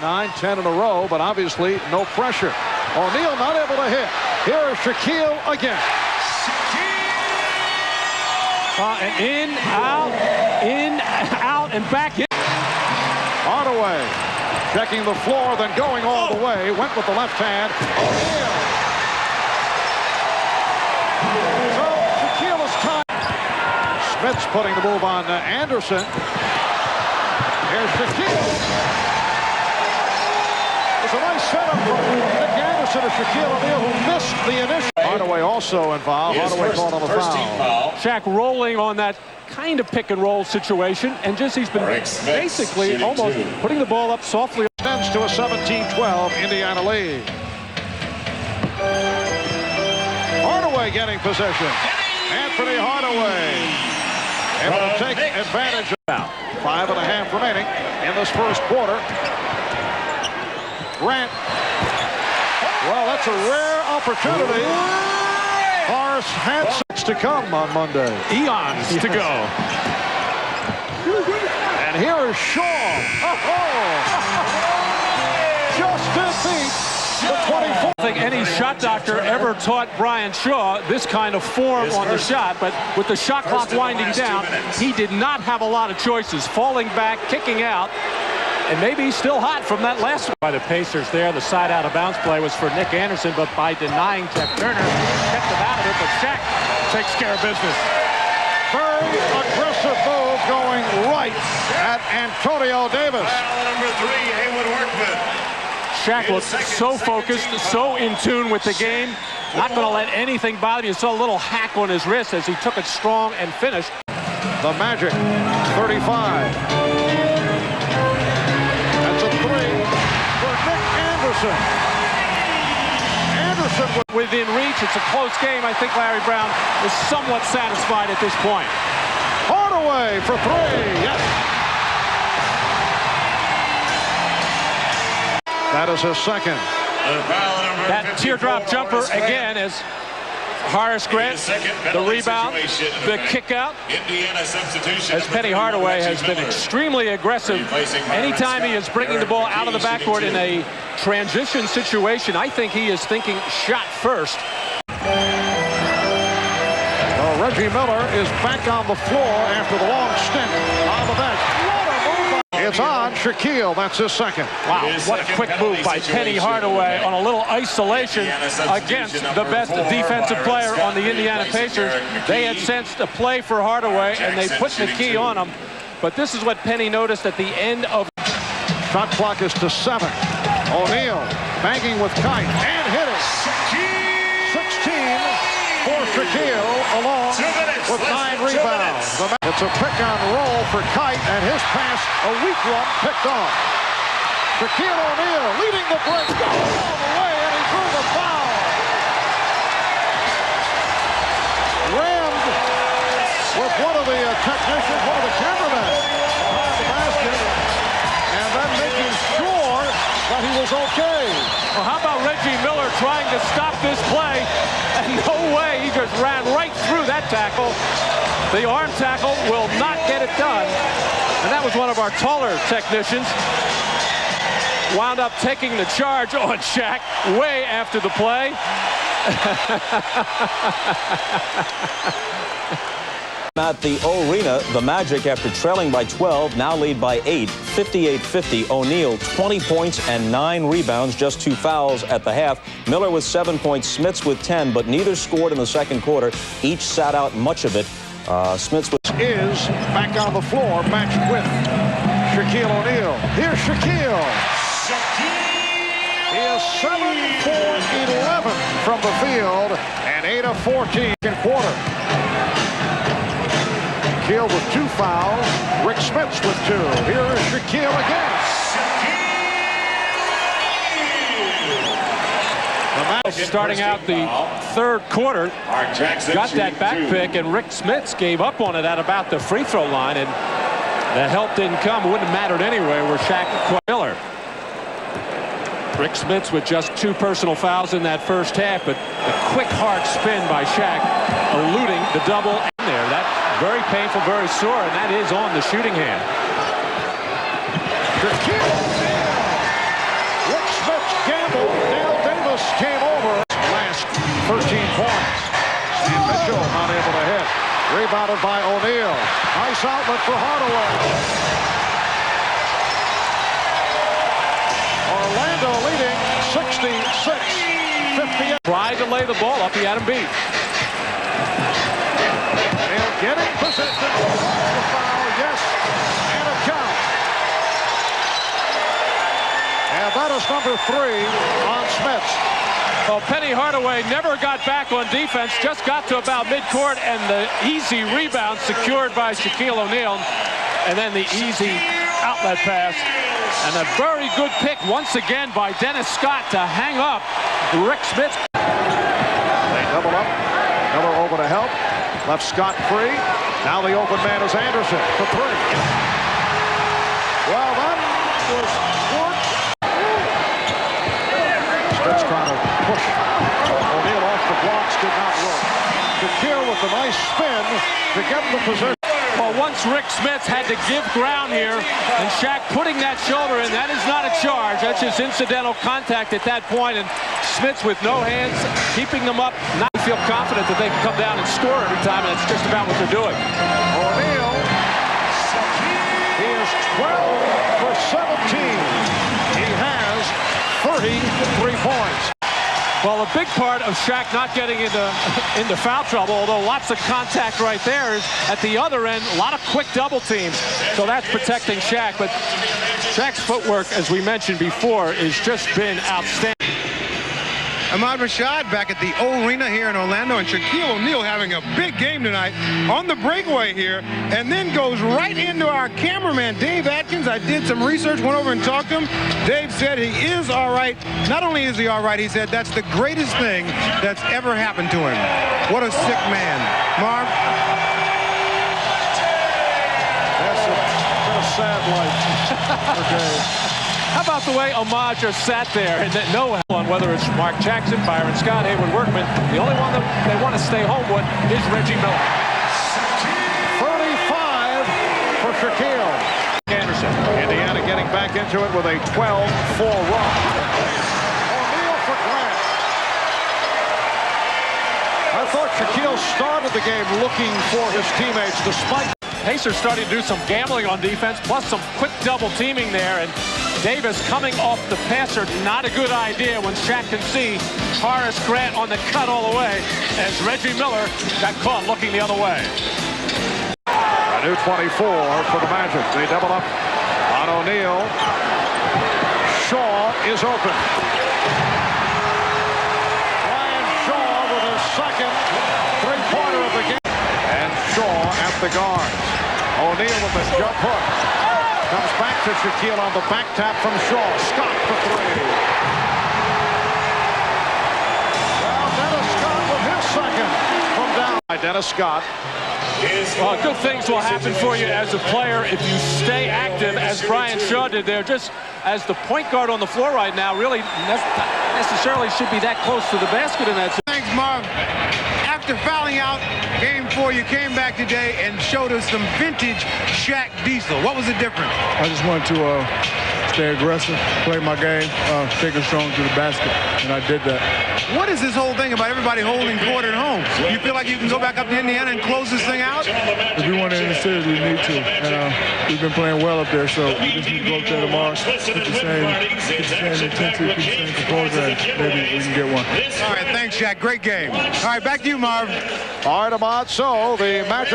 9-10 in a row, but obviously no pressure. O'Neal not able to hit. Here is Shaquille again. In, out, and back in. Hardaway checking the floor, then going all the way. Went with the left hand. O'Neal. So Shaquille is tied. Smith's putting the move on Anderson. Here's Shaquille. It's a nice setup from Nick Anderson to Shaquille O'Neal, who missed the initial. Hardaway also involved. Hardaway caught on the foul. Shaq rolling on that kind of pick and roll situation, and just he's been basically almost putting the ball up softly. Extends to a 17-12 Indiana lead. Hardaway getting possession. Anthony Hardaway able to take advantage of that. 5.5 remaining in this first quarter. Grant. Well, that's a rare opportunity. Horace had 6 to come on Monday. Eons to go. And here is Shaw. Just defeat the 24. I don't think any shot doctor ever taught Brian Shaw this kind of form on the shot, but with the shot clock winding down, he did not have a lot of choices. Falling back, kicking out. And maybe he's still hot from that last one. By the Pacers there, the side out of bounds play was for Nick Anderson, but by denying Jeff Turner, kept him out of it, but Shaq takes care of business. Very aggressive move going right at Antonio Davis. Number 3, Haywood Workman. Shaq looked so focused, so in tune with the game, not going to let anything bother you. You saw a little hack on his wrist as he took it strong and finished. The Magic, 35. Anderson within reach. It's a close game. I think Larry Brown is somewhat satisfied at this point. Hardaway for 3. Yes. That is his second. That teardrop jumper again as Horace Grant, the rebound, the kick out. As Penny Hardaway has been extremely aggressive. Anytime he is bringing the ball out of the backcourt in a transition situation, I think he is thinking shot first. Well, Reggie Miller is back on the floor after the long stint on the bench. It's on Shaquille. That's his second. Wow, what a quick move by Penny Hardaway on a little isolation against the best defensive player on the Indiana Pacers. They had sensed a play for Hardaway, and they put the key on him. But this is what Penny noticed at the end of... Shot clock is to 7. O'Neal banging with Kite and hit it. 16 for Shaquille, along with 9 rebounds. It's a pick-and-roll for Kite, and his pass, a weak one, picked off. Shaquille O'Neal leading the break, going all the way, and he drew the foul. Rammed with one of the technicians, one of the cameramen, behind the basket, and then making sure that he was okay. Well, how about Reggie Miller trying to stop this play? And no way, he just ran right through that tackle. The arm tackle will not get it done. And that was one of our taller technicians. Wound up taking the charge on Shaq way after the play. At the Arena, the Magic, after trailing by 12, now lead by 8, 58-50. O'Neal, 20 points and 9 rebounds, just 2 fouls at the half. Miller with 7 points, Smits with 10, but neither scored in the second quarter. Each sat out much of it. Smits is back on the floor, matched with Shaquille O'Neal. Here's Shaquille. He is 7 for 11 from the field and 8 of 14 in quarter. Shaquille with 2 fouls. Rick Smits with 2. Here is Shaquille again. Starting out the third quarter, got that back pick, and Rick Smits gave up on it at about the free throw line, and the help didn't come. It wouldn't have mattered anyway where Shaq and Miller. Rick Smits with just 2 personal fouls in that first half, but the quick hard spin by Shaq eluding the double in there. That's very painful, very sore, and that is on the shooting hand. Shaquille rebounded by O'Neal. Nice outlet for Hardaway. Orlando leading 66-58. Tried to lay the ball up. He had him beat. O'Neal getting position. The foul, yes, and a count. And that is number 3 on Smith. Well, Penny Hardaway never got back on defense, just got to about midcourt, and the easy rebound secured by Shaquille O'Neal, and then the easy outlet pass. And a very good pick once again by Dennis Scott to hang up Rick Smith. They double up. Miller over to help. Left Scott free. Now the open man is Anderson for 3. Well, that was good. Smith's trying to push O'Neal off the blocks, did not work. Shaquille with a nice spin to get the position. Well, once Rick Smith had to give ground here, and Shaq putting that shoulder in, that is not a charge. That's just incidental contact at that point, and Smith's with no hands, keeping them up, not feel confident that they can come down and score every time, and that's just about what they're doing. O'Neal, he is 12 for 17. He has 33 points. Well, a big part of Shaq not getting into foul trouble, although lots of contact right there, is at the other end, a lot of quick double teams. So that's protecting Shaq. But Shaq's footwork, as we mentioned before, has just been outstanding. Ahmad Rashad back at the O-Arena here in Orlando, and Shaquille O'Neal having a big game tonight on the breakaway here, and then goes right into our cameraman, Dave Atkins. I did some research, went over and talked to him. Dave said he is all right. Not only is he all right, he said that's the greatest thing that's ever happened to him. What a sick man. Marv? That's a sad life for Dave. How about the way Ahmad just sat there and no one, whether it's Mark Jackson, Byron Scott, Hayward Workman, the only one that they want to stay home with is Reggie Miller. 35 for Shaquille. Anderson. Indiana getting back into it with a 12-4 run. O'Neal for Grant. I thought Shaquille started the game looking for his teammates despite. Pacers starting to do some gambling on defense, plus some quick double teaming there, and Davis coming off the passer, not a good idea when Shaq can see Horace Grant on the cut all the way as Reggie Miller got caught looking the other way. A new 24 for the Magic. They double up on O'Neal. Shaw is open. Brian Shaw with his second three-pointer of the game. And Shaw at the guards. O'Neal with the jump hook. Comes back to Shaquille on the back tap from Shaw. Scott for 3. Well, Dennis Scott with his second from down. By Dennis Scott. Well, good things will happen for you as a player if you stay active, as Brian Shaw did there. Just as the point guard on the floor right now, really not necessarily should be that close to the basket in that. Thanks, Marv. After fouling out Game 4, you came back today and showed us some vintage Shaq Diesel. What was the difference? I just wanted to stay aggressive, play my game, take it strong to the basket, and I did that. What is this whole thing about everybody holding court at home? You feel like you can go back up to Indiana and close this thing out? If we want to end the series, we need to. And we've been playing well up there, so we just need to go up there tomorrow, keep the same intensity, keep the same composure, and maybe we can get one. All right, thanks, Shaq. Great game. All right, back to you, Marv. All right, Ahmad. So the Magic.